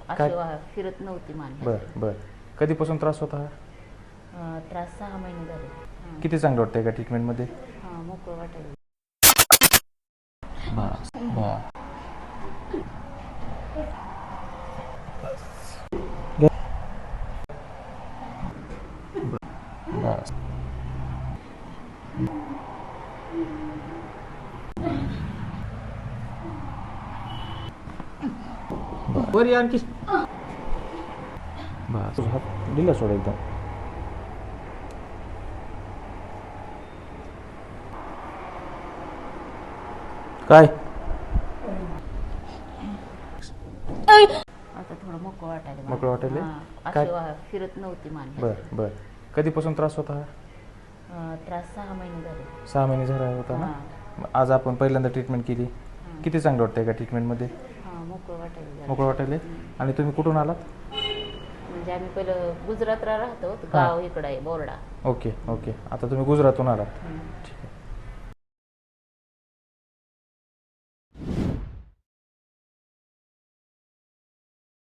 काय? अशी फिरत नव्हती मान. बर बर. कधीपासून त्रास होता हा? त्रास 6 महिने झाले. किती चांगलं वाटतंय का ट्रीटमेंटमध्ये? मोकळं वाटायला. बस बस. बस. वर यार की बस. हात दिला सोड एकदम. काय? आता थोडं मोकळं वाटायला. मोकळं वाटायला? काय? अशी फिरत नव्हती मान. बर बर. कधीपासून त्रास होता हा? त्रास 6 महिने झाले. 6 महिने झाला होता ना? आज आपण पहिल्यांदा ट्रीटमेंट केली. किती चांगलं वाटतंय का ट्रीटमेंटमध्ये? मोकळं वाटायला. मोकळं वाटायला? आणि तुम्ही कुठून आलात? म्हणजे आम्ही पहिलं गुजरातला राहतो, गाव इकडं आहे बोर्डा. Okay okay. आता तुम्ही गुजरातहून आलात.